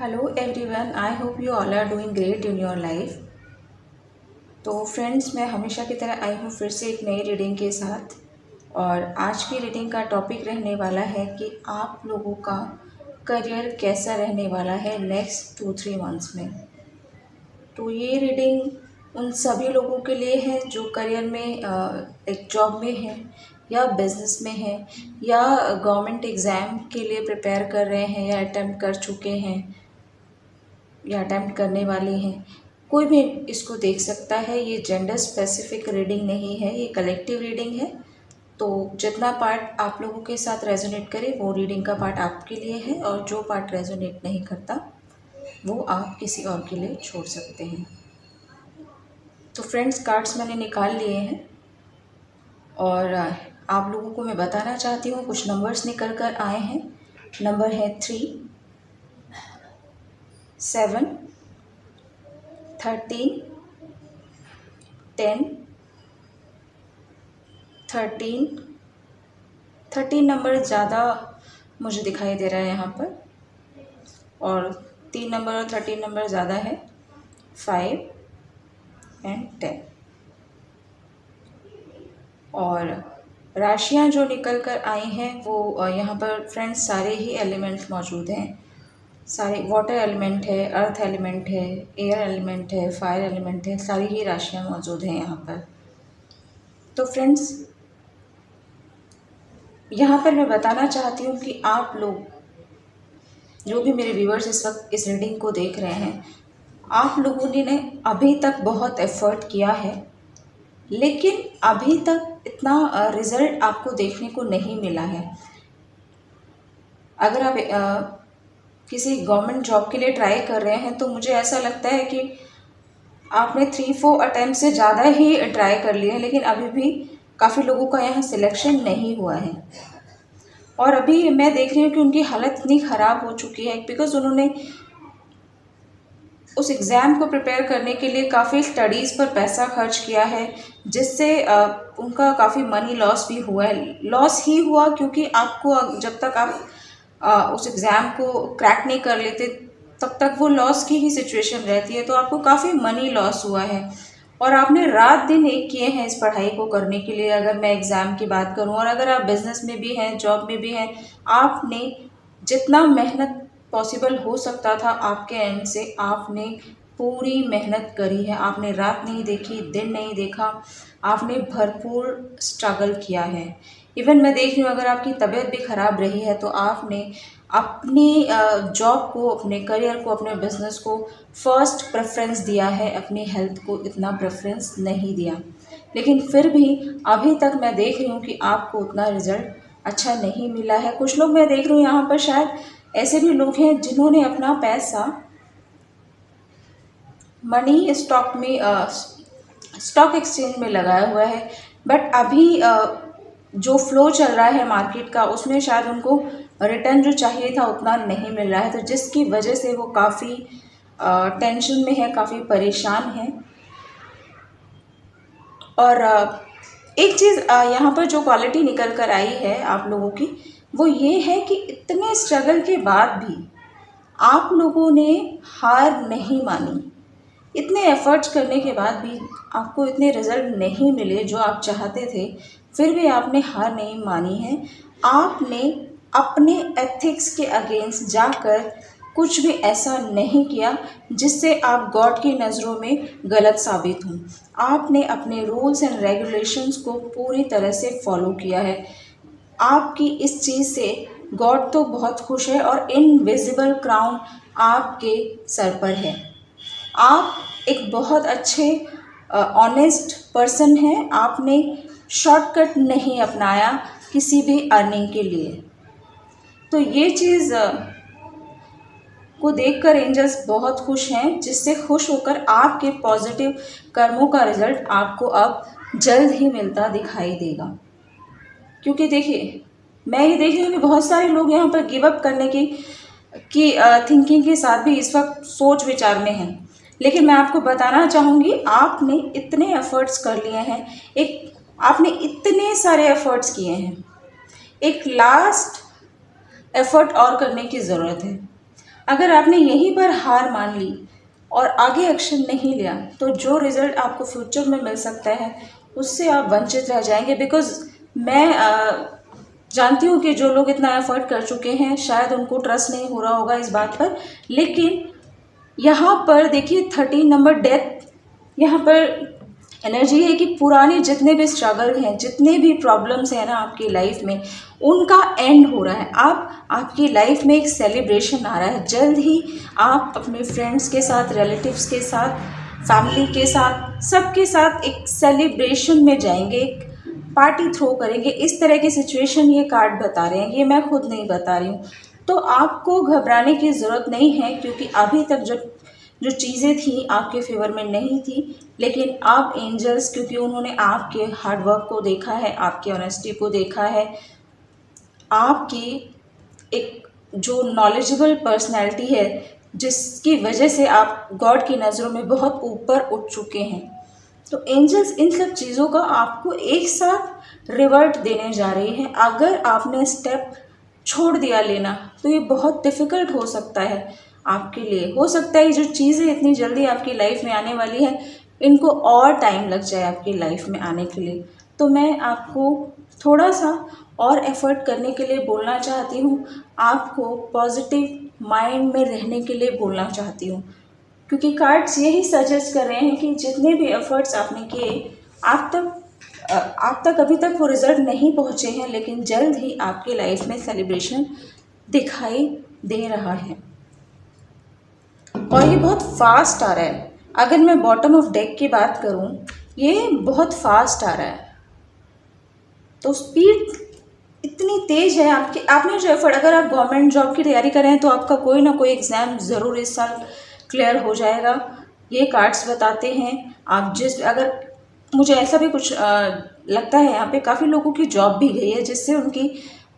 Hello everyone, I hope you all are doing great in your life. तो friends, मैं हमेशा की तरह आई हूँ फिर से एक नई रीडिंग के साथ। और आज की रीडिंग का टॉपिक रहने वाला है कि आप लोगों का करियर कैसा रहने वाला है नेक्स्ट 2-3 मंथ्स में। तो ये रीडिंग उन सभी लोगों के लिए है जो करियर में एक जॉब में है या बिजनेस में है या गवर्नमेंट एग्ज़ाम के लिए प्रिपेयर कर रहे हैं या अटेम्प्ट कर चुके हैं या अटेम्प्ट करने वाले हैं। कोई भी इसको देख सकता है। ये जेंडर स्पेसिफिक रीडिंग नहीं है, ये कलेक्टिव रीडिंग है। तो जितना पार्ट आप लोगों के साथ रेजोनेट करे वो रीडिंग का पार्ट आपके लिए है, और जो पार्ट रेजोनेट नहीं करता वो आप किसी और के लिए छोड़ सकते हैं। तो फ्रेंड्स, कार्ड्स मैंने निकाल लिए हैं और आप लोगों को मैं बताना चाहती हूँ। कुछ नंबर्स निकल कर आए हैं। नंबर है 3, 7, 13, 10, 13 नंबर ज़्यादा मुझे दिखाई दे रहा है यहाँ पर, और 3 नंबर और 13 नंबर ज़्यादा है, 5 एंड 10। और राशियाँ जो निकल कर आई हैं वो यहाँ पर फ्रेंड्स सारे ही एलिमेंट्स मौजूद हैं। सारे वाटर एलिमेंट है, अर्थ एलिमेंट है, एयर एलिमेंट है, फायर एलिमेंट है, सारी ही राशियाँ मौजूद हैं यहाँ पर। तो फ्रेंड्स, यहाँ पर मैं बताना चाहती हूँ कि आप लोग जो भी मेरे व्यूअर्स इस वक्त इस रीडिंग को देख रहे हैं, आप लोगों ने अभी तक बहुत एफर्ट किया है, लेकिन अभी तक इतना रिजल्ट आपको देखने को नहीं मिला है। अगर आप किसी गवर्नमेंट जॉब के लिए ट्राई कर रहे हैं तो मुझे ऐसा लगता है कि आपने 3-4 अटैम्प्ट से ज़्यादा ही ट्राई कर लिए हैं, लेकिन अभी भी काफ़ी लोगों का यहाँ सिलेक्शन नहीं हुआ है। और अभी मैं देख रही हूँ कि उनकी हालत इतनी ख़राब हो चुकी है बिकॉज़ उन्होंने उस एग्ज़ाम को प्रिपेयर करने के लिए काफ़ी स्टडीज़ पर पैसा खर्च किया है, जिससे उनका काफ़ी मनी लॉस भी हुआ है। लॉस ही हुआ क्योंकि आपको जब तक आप उस एग्ज़ाम को क्रैक नहीं कर लेते तब तक वो लॉस की ही सिचुएशन रहती है। तो आपको काफ़ी मनी लॉस हुआ है और आपने रात दिन एक किए हैं इस पढ़ाई को करने के लिए, अगर मैं एग्ज़ाम की बात करूं। और अगर आप बिज़नेस में भी हैं, जॉब में भी हैं, आपने जितना मेहनत पॉसिबल हो सकता था आपके एंड से आपने पूरी मेहनत करी है। आपने रात नहीं देखी, दिन नहीं देखा, आपने भरपूर स्ट्रगल किया है। इवन मैं देख रही हूँ अगर आपकी तबीयत भी ख़राब रही है तो आपने अपनी जॉब को, अपने करियर को, अपने बिजनेस को फर्स्ट प्रेफरेंस दिया है, अपनी हेल्थ को इतना प्रेफरेंस नहीं दिया। लेकिन फिर भी अभी तक मैं देख रही हूँ कि आपको उतना रिजल्ट अच्छा नहीं मिला है। कुछ लोग मैं देख रही हूँ यहाँ पर, शायद ऐसे भी लोग हैं जिन्होंने अपना पैसा मनी स्टॉक में स्टॉक एक्सचेंज में लगाया हुआ है, बट अभी जो फ्लो चल रहा है मार्केट का उसमें शायद उनको रिटर्न जो चाहिए था उतना नहीं मिल रहा है, तो जिसकी वजह से वो काफ़ी टेंशन में है, काफ़ी परेशान है। और एक चीज़ यहाँ पर जो क्वालिटी निकल कर आई है आप लोगों की, वो ये है कि इतने स्ट्रगल के बाद भी आप लोगों ने हार नहीं मानी। इतने एफर्ट्स करने के बाद भी आपको इतने रिजल्ट नहीं मिले जो आप चाहते थे, फिर भी आपने हार नहीं मानी है। आपने अपने एथिक्स के अगेंस्ट जाकर कुछ भी ऐसा नहीं किया जिससे आप गॉड की नज़रों में गलत साबित हों। आपने अपने रूल्स एंड रेगुलेशंस को पूरी तरह से फॉलो किया है। आपकी इस चीज़ से गॉड तो बहुत खुश है और इनविजिबल क्राउन आपके सर पर है। आप एक बहुत अच्छे ऑनेस्ट पर्सन हैं। आपने शॉर्टकट नहीं अपनाया किसी भी अर्निंग के लिए। तो ये चीज़ को देखकर एंजल्स बहुत खुश हैं, जिससे खुश होकर आपके पॉजिटिव कर्मों का रिजल्ट आपको अब जल्द ही मिलता दिखाई देगा। क्योंकि देखिए, मैं ये देख रही हूँ कि बहुत सारे लोग यहाँ पर गिव अप करने की थिंकिंग के साथ भी इस वक्त सोच विचार में हैं। लेकिन मैं आपको बताना चाहूँगी, आपने इतने एफर्ट्स कर लिए हैं, आपने इतने सारे एफर्ट्स किए हैं, एक लास्ट एफर्ट और करने की ज़रूरत है। अगर आपने यहीं पर हार मान ली और आगे एक्शन नहीं लिया तो जो रिज़ल्ट आपको फ्यूचर में मिल सकता है उससे आप वंचित रह जाएंगे। बिकॉज़ मैं जानती हूँ कि जो लोग इतना एफर्ट कर चुके हैं शायद उनको ट्रस्ट नहीं हो रहा होगा इस बात पर, लेकिन यहाँ पर देखिए 13 नंबर डेथ, यहाँ पर एनर्जी है कि पुराने जितने भी स्ट्रगल हैं, जितने भी प्रॉब्लम्स हैं ना आपकी लाइफ में, उनका एंड हो रहा है। आपकी लाइफ में एक सेलिब्रेशन आ रहा है। जल्द ही आप अपने फ्रेंड्स के साथ, रिलेटिव्स के साथ, फैमिली के साथ, सबके साथ एक सेलिब्रेशन में जाएंगे, एक पार्टी थ्रो करेंगे। इस तरह की सिचुएशन ये कार्ड बता रहे हैं, ये मैं खुद नहीं बता रही हूँ। तो आपको घबराने की ज़रूरत नहीं है, क्योंकि अभी तक जो चीज़ें थी आपके फेवर में नहीं थी, लेकिन अब एंजल्स, क्योंकि उन्होंने आपके हार्डवर्क को देखा है, आपकी ऑनेस्टी को देखा है, आपकी एक जो नॉलेजेबल पर्सनैलिटी है जिसकी वजह से आप गॉड की नज़रों में बहुत ऊपर उठ चुके हैं, तो एंजल्स इन सब चीज़ों का आपको एक साथ रिवर्ट देने जा रही हैं। अगर आपने स्टेप छोड़ दिया लेना तो ये बहुत डिफ़िकल्ट हो सकता है आपके लिए। हो सकता है जो चीज़ें इतनी जल्दी आपकी लाइफ में आने वाली है इनको और टाइम लग जाए आपकी लाइफ में आने के लिए। तो मैं आपको थोड़ा सा और एफर्ट करने के लिए बोलना चाहती हूँ, आपको पॉजिटिव माइंड में रहने के लिए बोलना चाहती हूँ, क्योंकि कार्ड्स यही सजेस्ट कर रहे हैं कि जितने भी एफर्ट्स आपने किए आप तक अभी तक वो रिज़ल्ट नहीं पहुँचे हैं, लेकिन जल्द ही आपकी लाइफ में सेलिब्रेशन दिखाई दे रहा है और ये बहुत फास्ट आ रहा है। अगर मैं बॉटम ऑफ डेक की बात करूं, ये बहुत फास्ट आ रहा है, तो स्पीड इतनी तेज़ है आपने जो एफर्ट, अगर आप गवर्नमेंट जॉब की तैयारी कर रहे हैं तो आपका कोई ना कोई एग्ज़ाम ज़रूर इस साल क्लियर हो जाएगा, ये कार्ड्स बताते हैं। आप अगर मुझे ऐसा भी कुछ लगता है यहाँ पे काफ़ी लोगों की जॉब भी गई है जिससे उनकी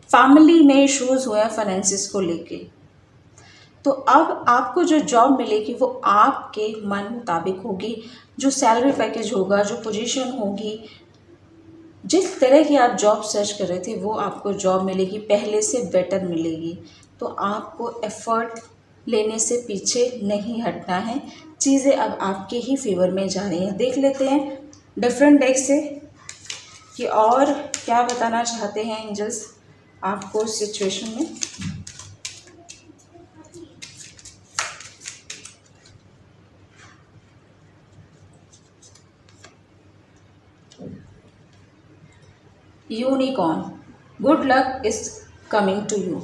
फैमिली में इश्यूज़ हुए हैं फाइनेंसिस को लेके। तो अब आपको जो जॉब मिलेगी वो आपके मन मुताबिक होगी, जो सैलरी पैकेज होगा, जो पोजीशन होगी, जिस तरह की आप जॉब सर्च कर रहे थे वो आपको जॉब मिलेगी, पहले से बेटर मिलेगी। तो आपको एफ़र्ट लेने से पीछे नहीं हटना है, चीज़ें अब आपके ही फेवर में जा रही हैं। देख लेते हैं डिफरेंट डेक से कि और क्या बताना चाहते हैं एंजल्स आपको इस सिचुएशन में। Unicorn, good luck is coming to you.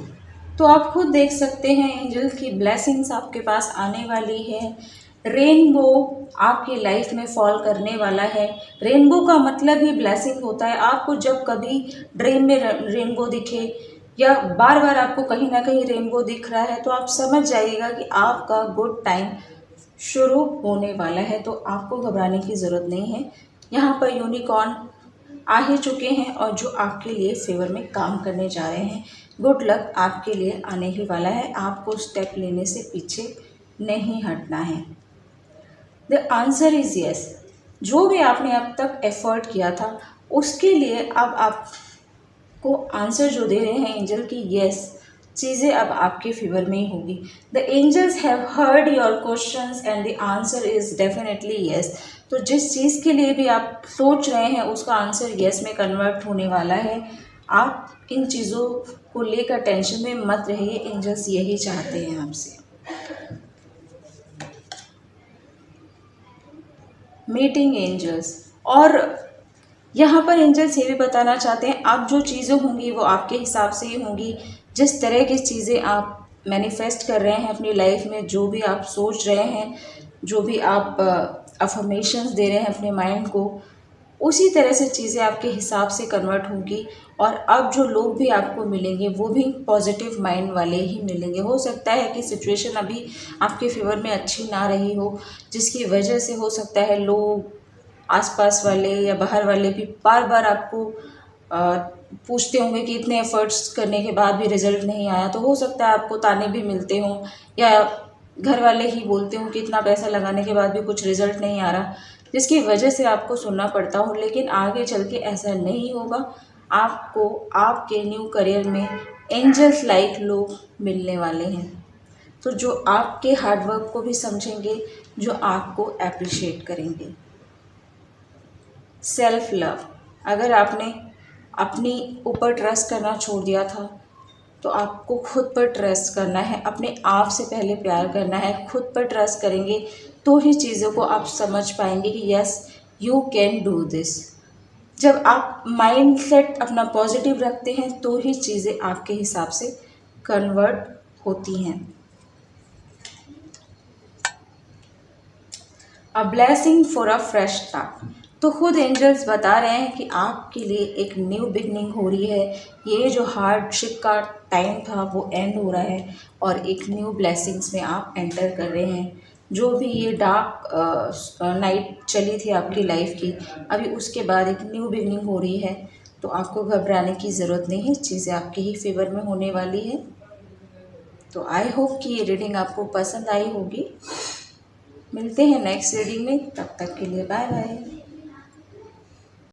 तो आप खुद देख सकते हैं एंजल की ब्लेसिंग्स आपके पास आने वाली है। रेनबो आपकी लाइफ में फॉल करने वाला है। रेनबो का मतलब ही ब्लेसिंग होता है। आपको जब कभी ड्रीम में रेनबो दिखे या बार बार आपको कहीं ना कहीं रेनबो दिख रहा है तो आप समझ जाइएगा कि आपका गुड टाइम शुरू होने वाला है। तो आपको घबराने की ज़रूरत नहीं है। यहाँ पर यूनिकॉर्न आ ही चुके हैं और जो आपके लिए फेवर में काम करने जा रहे हैं। गुड लक आपके लिए आने ही वाला है, आपको स्टेप लेने से पीछे नहीं हटना है। The answer is yes. जो भी आपने अब तक एफर्ट किया था उसके लिए अब आपको आंसर जो दे रहे हैं एंजल की, यस, चीज़ें अब आपके फेवर में ही होगी। The angels have heard your questions and the answer is definitely yes. तो जिस चीज़ के लिए भी आप सोच रहे हैं उसका आंसर यस में कन्वर्ट होने वाला है। आप इन चीज़ों को लेकर टेंशन में मत रहिए, एंजल्स यही चाहते हैं आपसे। मीटिंग एंजल्स, और यहाँ पर एंजल्स ये भी बताना चाहते हैं अब जो चीज़ें होंगी वो आपके हिसाब से ही होंगी। जिस तरह की चीज़ें आप मैनिफेस्ट कर रहे हैं अपनी लाइफ में, जो भी आप सोच रहे हैं, जो भी आप अफर्मेशंस दे रहे हैं अपने माइंड को, उसी तरह से चीज़ें आपके हिसाब से कन्वर्ट होंगी। और अब जो लोग भी आपको मिलेंगे वो भी पॉजिटिव माइंड वाले ही मिलेंगे। हो सकता है कि सिचुएशन अभी आपके फेवर में अच्छी ना रही हो, जिसकी वजह से हो सकता है लोग आसपास वाले या बाहर वाले भी बार बार आपको पूछते होंगे कि इतने एफर्ट्स करने के बाद भी रिज़ल्ट नहीं आया। तो हो सकता है आपको ताने भी मिलते हों या घर वाले ही बोलते हों कि इतना पैसा लगाने के बाद भी कुछ रिज़ल्ट नहीं आ रहा, जिसकी वजह से आपको सुनना पड़ता हो। लेकिन आगे चल के ऐसा नहीं होगा। आपको आपके न्यू करियर में एंजल्स लाइक लोग मिलने वाले हैं। तो जो आपके हार्डवर्क को भी समझेंगे, जो आपको अप्रिशिएट करेंगे। सेल्फ लव, अगर आपने अपनी ऊपर ट्रस्ट करना छोड़ दिया था तो आपको खुद पर ट्रस्ट करना है, अपने आप से पहले प्यार करना है। खुद पर ट्रस्ट करेंगे तो ही चीज़ों को आप समझ पाएंगे कि yes you can do this. जब आप माइंड सेट अपना पॉजिटिव रखते हैं तो ही चीज़ें आपके हिसाब से कन्वर्ट होती हैं। A blessing for a fresh start, तो खुद एंजल्स बता रहे हैं कि आपके लिए एक न्यू बिगनिंग हो रही है। ये जो हार्डशिप का टाइम था वो एंड हो रहा है और एक न्यू ब्लेसिंग्स में आप एंटर कर रहे हैं। जो भी ये डार्क नाइट चली थी आपकी लाइफ की, अभी उसके बाद एक न्यू बिगनिंग हो रही है। तो आपको घबराने की ज़रूरत नहीं है, चीज़ें आपके ही फेवर में होने वाली है। तो आई होप कि ये रीडिंग आपको पसंद आई होगी। मिलते हैं नेक्स्ट रीडिंग में, तब तक के लिए बाय बाय।